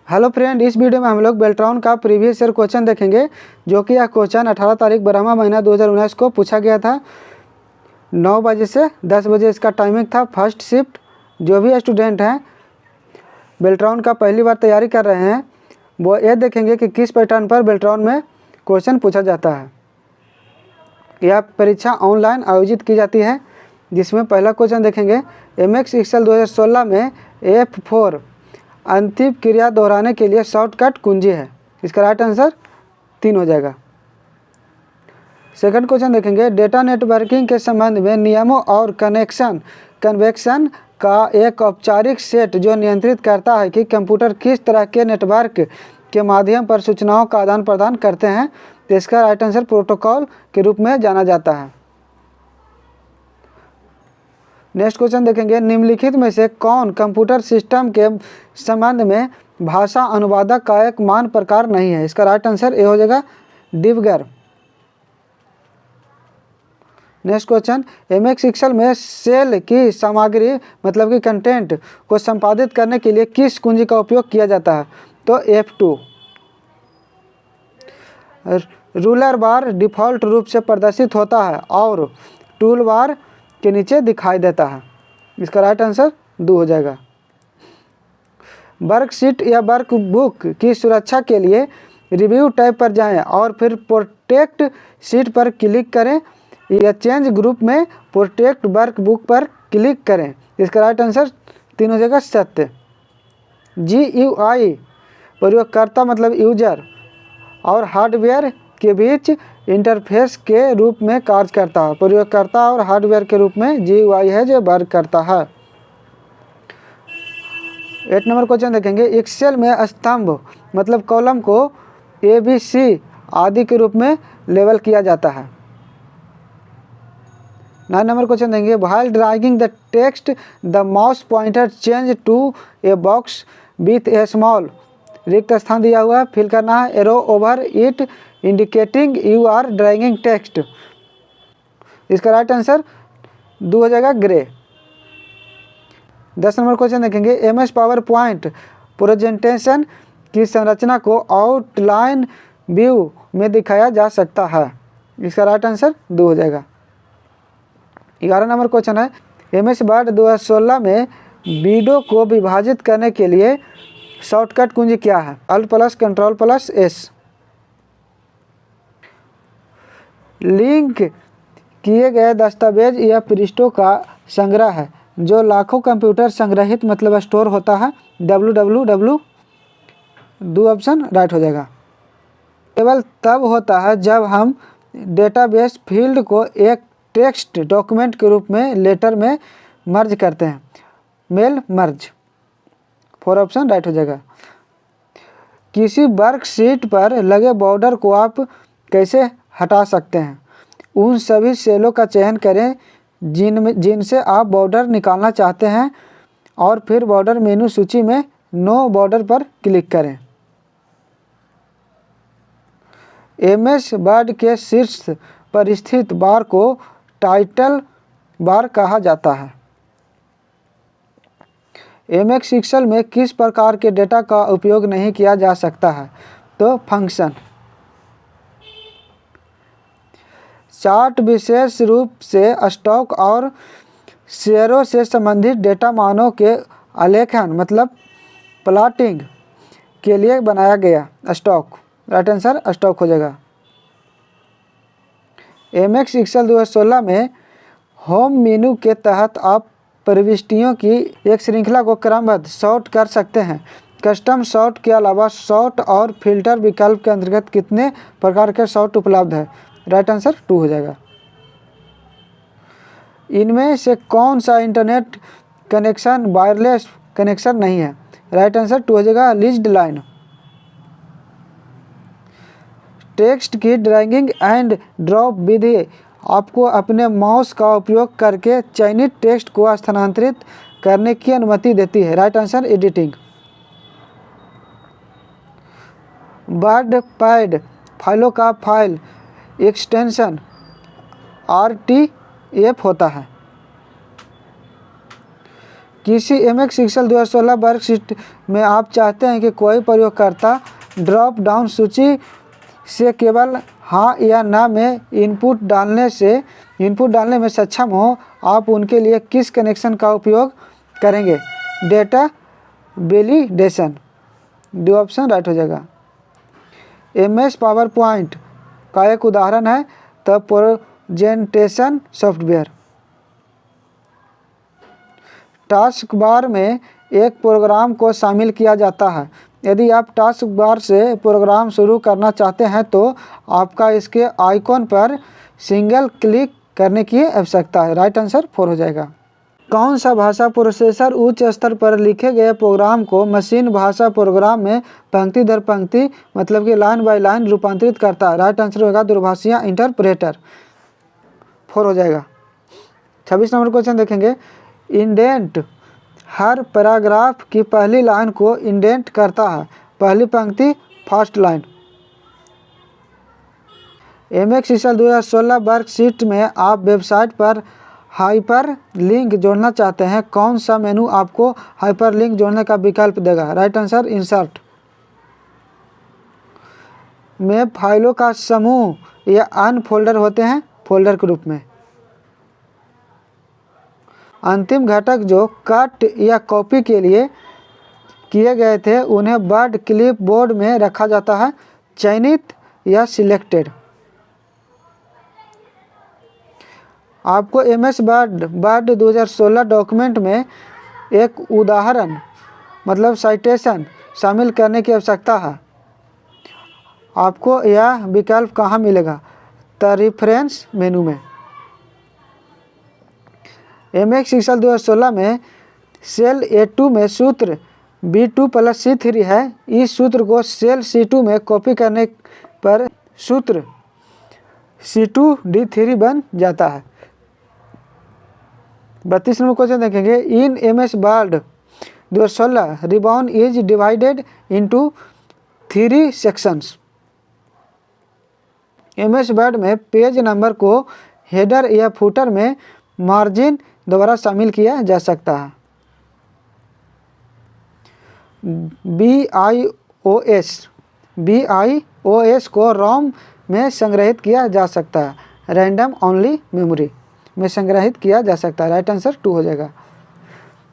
Hello friend, इस video में हम लोग बेल्ट्रॉन का प्रीवियस ईयर क्वेश्चन देखेंगे, जो कि यह क्वेश्चन 18 तारीख 12वां महीना 2019 को पूछा गया था। 9 बजे से 10 बजे इसका टाइमिंग था। First shift. जो भी स्टूडेंट हैं बेल्ट्रॉन का पहली बार तैयारी कर रहे हैं, वो ये देखेंगे कि किस पैटर्न पर बेल्ट्रॉन में क्वेश्चन पूछा जाता है। यह परीक्षा ऑनलाइन आयोजित की जाती है, जिसमें पहला क्वेश्चन देखेंगे। MS Excel 2016 में F4 अंतिम क्रिया दोहराने के लिए शॉर्टकट कुंजी है। इसका राइट आंसर 3 हो जाएगा। सेकंड क्वेश्चन देखेंगे। डेटा नेटवर्किंग के संबंध में नियमों और कन्वेक्शन का एक औपचारिक सेट जो नियंत्रित करता है कि कंप्यूटर किस तरह के नेटवर्क के माध्यम पर सूचनाओं का आदान प्रदान करते हैं। तो इसका राइट आंसर प्रोटोकॉल के रूप में जाना जाता है। नेक्स्ट क्वेश्चन देखेंगे। निम्नलिखित में से कौन कंप्यूटर सिस्टम के संबंध में भाषा अनुवादक का एक मान प्रकार नहीं है। इसका राइट आंसर ए हो जाएगा, debugger. Next question. MS Excel में सेल की सामग्री मतलब कि कंटेंट को संपादित करने के लिए किस कुंजी का उपयोग किया जाता है। तो F2। रूलर बार डिफ़ॉल्ट रूप से प्रदर्शित होता है और टूल बार के नीचे दिखाई देता है। इसका राइट आंसर 2 हो जाएगा। वर्कशीट या वर्कबुक की सुरक्षा के लिए रिव्यू टैब पर जाएं और फिर प्रोटेक्ट शीट पर क्लिक करें या चेंज ग्रुप में प्रोटेक्ट वर्कबुक पर क्लिक करें। इसका राइट आंसर 3 हो जाएगा, सत्य। GUI प्रयोगकर्ता मतलब यूजर और हार्डवेयर के बीच इंटरफेस के रूप में कार्य करता है। प्रयोगकर्ता और हार्डवेयर के रूप में GUI है जो वर्क करता है। 8 नंबर क्वेश्चन देखेंगे। एक्सेल में स्तंभ मतलब कॉलम को ABC आदि के रूप में लेबल किया जाता है। 9 नंबर क्वेश्चन देंगे। While dragging the text the mouse pointer change to a box with a small, रिक्त स्थान दिया हुआ है, फिल करना है। Arrow over it indicating you are dragging text. इसका राइट आंसर 2 हो जाएगा, ग्रे। 10 नंबर क्वेश्चन देखेंगे। MS पावर पॉइंट प्रेजेंटेशन की संरचना को आउटलाइन व्यू में दिखाया जा सकता है। इसका राइट आंसर 2 हो जाएगा। 11 नंबर क्वेश्चन है। MS वर्ड 2016 में विंडो को विभाजित करने के लिए शॉर्टकट कुंजी क्या है। Alt+Ctrl+S। लिंक किए गए दस्तावेज या पृष्ठों का संग्रह है जो लाखों कंप्यूटर संग्रहित मतलब स्टोर होता है। www। 2 ऑप्शन राइट हो जाएगा। केवल तब होता है जब हम डेटाबेस फील्ड को एक टेक्स्ट डॉक्यूमेंट के रूप में लेटर में मर्ज करते हैं। Mail merge. 4 ऑप्शन राइट हो जाएगा। किसी वर्कशीट पर लगे बॉर्डर को आप कैसे हटा सकते हैं। उन सभी सेलों का चयन करें जिनसे आप बॉर्डर निकालना चाहते हैं और फिर बॉर्डर मेनू सूची में नो बॉर्डर पर क्लिक करें। MS वर्ड के शीर्ष पर स्थित बार को टाइटल बार कहा जाता है। MS Excel में किस प्रकार के डेटा का उपयोग नहीं किया जा सकता है। तो फंक्शन। चार्ट विशेष रूप से स्टॉक और शेयरों से संबंधित डेटा मानों के आलेखन मतलब प्लॉटिंग के लिए बनाया गया। स्टॉक। राइट आंसर स्टॉक हो जाएगा। MS Excel 2016 में होम मेनू के तहत आप प्रविष्टियों की एक श्रृंखला को क्रमबद्ध सॉर्ट कर सकते हैं। कस्टम सॉर्ट के अलावा सॉर्ट और फिल्टर विकल्प के अंतर्गत कितने प्रकार के सॉर्ट उपलब्ध है। राइट आंसर 2 हो जाएगा। इनमें से कौन सा इंटरनेट कनेक्शन वायरलेस कनेक्शन नहीं है। राइट आंसर 2 हो जाएगा, लीज्ड लाइन। टेक्स्ट की ड्रैगिंग एंड ड्रॉप विधि आपको अपने माउस का उपयोग करके चयनित टेक्स्ट को स्थानांतरित करने की अनुमति देती है। Right answer editing. Word pad फाइलों का फाइल एक्सटेंशन RTF होता है। किसी MX एक्सेल 2016 वर्कशीट में आप चाहते हैं कि कोई प्रयोगकर्ता ड्रॉप डाउन सूची से केवल हाँ या ना में इनपुट डालने में सक्षम हो, आप उनके लिए किस कनेक्शन का उपयोग करेंगे? डेटा वैलिडेशन, दो ऑप्शन राइट हो जाएगा। MS पावर पॉइंट का एक उदाहरण है the presentation software. Task bar में एक प्रोग्राम को शामिल किया जाता है। यदि आप टास्क बार से प्रोग्राम शुरू करना चाहते हैं तो आपका इसके आइकॉन पर सिंगल क्लिक करने की आवश्यकता है। राइट आंसर 4 हो जाएगा। कौन सा भाषा प्रोसेसर उच्च स्तर पर लिखे गए प्रोग्राम को मशीन भाषा प्रोग्राम में पंक्ति दर पंक्ति मतलब कि लाइन बाय लाइन रूपांतरित करता है? राइट आंसर होगा दूरभाषीय इंटरप्रेटर, 4 हो जाएगा। 26 नंबर क्वेश्चन देखेंगे। इंडेंट हर पैराग्राफ की पहली लाइन को इंडेंट करता है। पहली पंक्ति first line. MX Excel 2016 worksheet में आप वेबसाइट पर हाइपर लिंक जोड़ना चाहते हैं। कौन सा मेनू आपको हाइपर लिंक जोड़ने का विकल्प देगा? Right answer insert. में फाइलों का समूह या अन्य फोल्डर होते हैं फोल्डर के रूप में। अंतिम घटक जो कट या कॉपी के लिए किए गए थे उन्हें वर्ड क्लिपबोर्ड में रखा जाता है, चयनित या सिलेक्टेड। आपको MS वर्ड 2016 डॉक्यूमेंट में एक उदाहरण मतलब साइटेशन शामिल करने की आवश्यकता है। आपको यह विकल्प कहाँ मिलेगा? द रेफरेंस मेनू में। MX एक्सेल 2016 में सेल A2 में सूत्र B2 + C3 है। इस सूत्र को सेल C2 में कॉपी करने पर सूत्र C2D3 बन जाता है। 32 नंबर क्वेश्चन देखेंगे। इन MS word 2016 ribbon is divided into 3 sections. MS word में पेज नंबर को हेडर या फुटर में मार्जिन द्वारा शामिल किया जा सकता है। BIOS को ROM में संग्रहित किया जा सकता है, रैंडम ओनली मेमोरी में संग्रहित किया जा सकता है। राइट आंसर 2 हो जाएगा।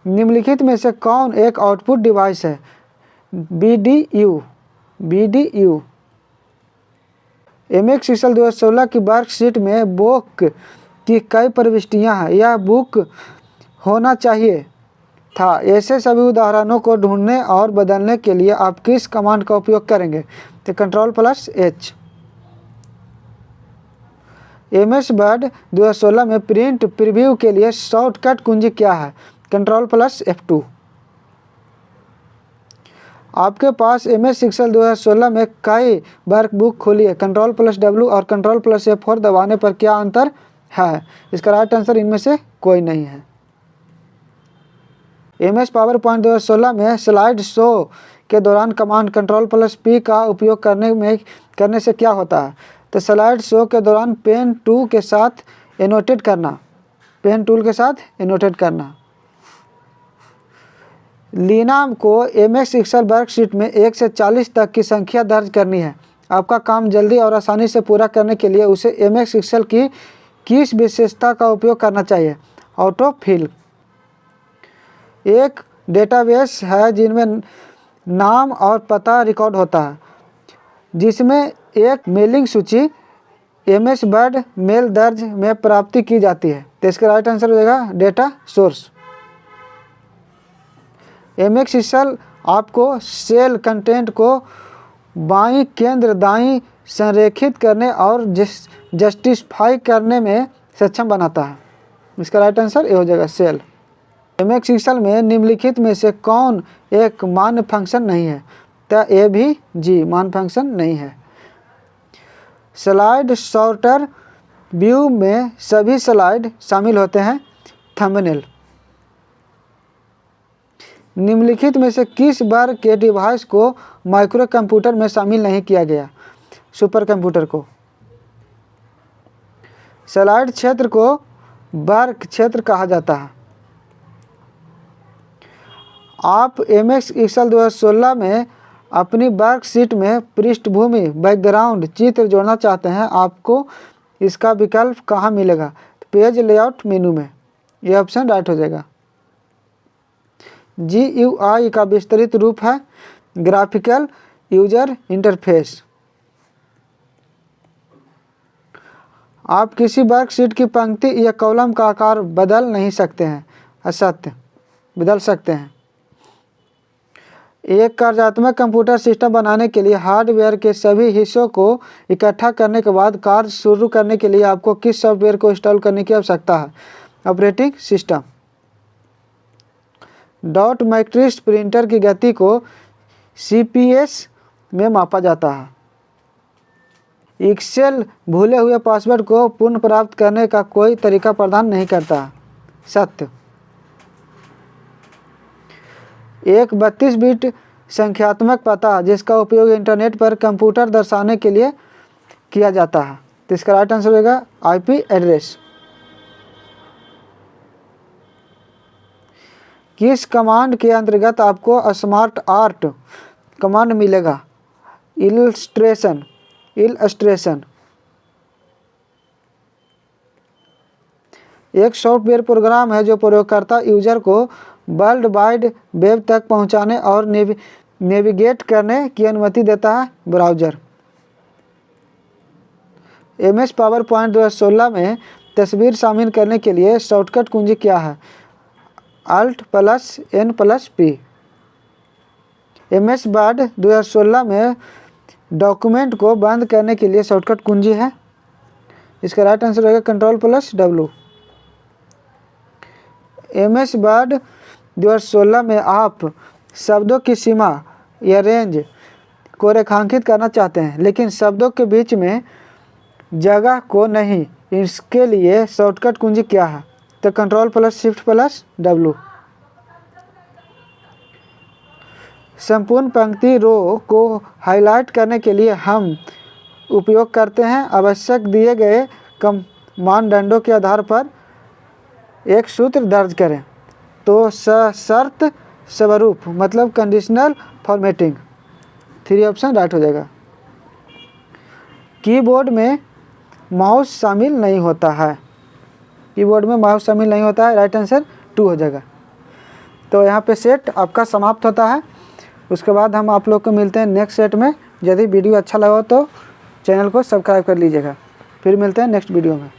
निम्नलिखित में से कौन एक आउटपुट डिवाइस है? BDU। MX एक्सेल 2016 की वर्कशीट में बुक की कई प्रविष्टियां हैं। यह बुक होना चाहिए था। ऐसे सभी उदाहरणों को ढूंढने और बदलने के लिए आप किस कमांड का उपयोग करेंगे? तो Ctrl+H। MS वर्ड 2016 में प्रिंट प्रीव्यू के लिए शॉर्टकट कुंजी क्या है? Ctrl+F2। आपके पास MS एक्सेल 2016 में कई वर्कबुक खुली है। Ctrl+W और Ctrl+F4 दबाने पर क्या अंतर है? इसका राइट आंसर इनमें से कोई नहीं है। MS पावर पॉइंट 2016 में स्लाइड शो के दौरान कमांड Ctrl+P का उपयोग करने से क्या होता है? तो स्लाइड शो के दौरान पेन टूल के साथ एनोटेट करना। लीना को MX एक्सेल वर्कशीट में 1 से 40 तक की संख्या दर्ज करनी है। आपका काम जल्दी और आसानी से पूरा करने के लिए उसे MX एक्सेल की किस विशेषता का उपयोग करना चाहिए? Auto fill. एक डेटाबेस है जिनमें नाम और पता रिकॉर्ड होता है, जिसमें एक मेलिंग सूची MS वर्ड मेल दर्ज में प्राप्ति की जाती है। तो इसका राइट आंसर हो जाएगा डेटा सोर्स। MX एक्सेल आपको सेल कंटेंट को बाईं केंद्र दाईं संरेखित करने और जस्टिफाई करने में सक्षम बनाता है। इसका राइट आंसर ये हो जाएगा सेल। MX एक्सेल में निम्नलिखित में से कौन एक मान्य फंक्शन नहीं है? तो AVG मान्य फंक्शन नहीं है। स्लाइड सॉर्टर व्यू में सभी स्लाइड शामिल होते हैं। थंबनेल। निम्नलिखित में से किस वर्ग के डिवाइस को माइक्रो कंप्यूटर में शामिल नहीं किया गया? सुपर कंप्यूटर को। स्लाइड क्षेत्र को वर्ग क्षेत्र कहा जाता है। आप MS Excel 2016 में अपनी वर्कशीट में पृष्ठभूमि बैकग्राउंड चित्र जोड़ना चाहते हैं, आपको इसका विकल्प कहाँ मिलेगा? तो पेज लेआउट मेनू में, यह ऑप्शन राइट हो जाएगा। GUI का विस्तृत रूप है ग्राफिकल यूजर इंटरफेस। आप किसी वर्कशीट की पंक्ति या कॉलम का आकार बदल नहीं सकते हैं, असत्य, बदल सकते हैं। एक कार्यात्मक कंप्यूटर सिस्टम बनाने के लिए हार्डवेयर के सभी हिस्सों को इकट्ठा करने के बाद कार्य शुरू करने के लिए आपको किस सॉफ्टवेयर को इंस्टॉल करने की आवश्यकता है? Operating system. Dot matrix printer की गति को CPS में मापा जाता है। एक्सेल भूले हुए पासवर्ड को पुनः प्राप्त करने का कोई तरीका प्रदान नहीं करता, सत्य। एक 32 बिट संख्यात्मक पता जिसका उपयोग इंटरनेट पर कंप्यूटर दर्शाने के लिए किया जाता है, तो इसका राइट आंसर होगा IP एड्रेस। किस कमांड के अंतर्गत आपको स्मार्ट आर्ट कमांड मिलेगा? इलस्ट्रेशन। एक सॉफ्टवेयर प्रोग्राम है जो प्रयोगकर्ता यूजर को वर्ल्ड वाइड वेब तक पहुंचाने और नेविगेट करने की अनुमति देता है, ब्राउज़र। MS PowerPoint 2016 में तस्वीर शामिल करने के लिए शॉर्टकट कुंजी क्या है? Alt+N+P। MS Word 2016 में डॉक्यूमेंट को बंद करने के लिए शॉर्टकट कुंजी है, इसका राइट आंसर होगा Ctrl+W। MS Word 2016 में आप शब्दों की सीमा या रेंज को रेखांकित करना चाहते हैं, लेकिन शब्दों के बीच में जगह को नहीं। इसके लिए शॉर्टकट कुंजी क्या है? तो Ctrl+Shift+W। संपूर्ण पंक्ति रो को हाईलाइट करने के लिए हम उपयोग करते हैं आवश्यक दिए गए मानदंडों के आधार पर एक सूत्र दर्ज करें, तो शर्त स्वरूप मतलब कंडीशनल फॉर्मेटिंग, 3 ऑप्शन राइट हो जाएगा। कीबोर्ड में माउस शामिल नहीं होता है, कीबोर्ड में माउस शामिल नहीं होता है, राइट आंसर 2 हो जाएगा। तो यहाँ पे सेट आपका समाप्त होता है। उसके बाद हम आप लोग को मिलते हैं नेक्स्ट सेट में। यदि वीडियो अच्छा लगा तो चैनल को सब्सक्राइब कर लीजिएगा। फिर मिलते हैं नेक्स्ट वीडियो में।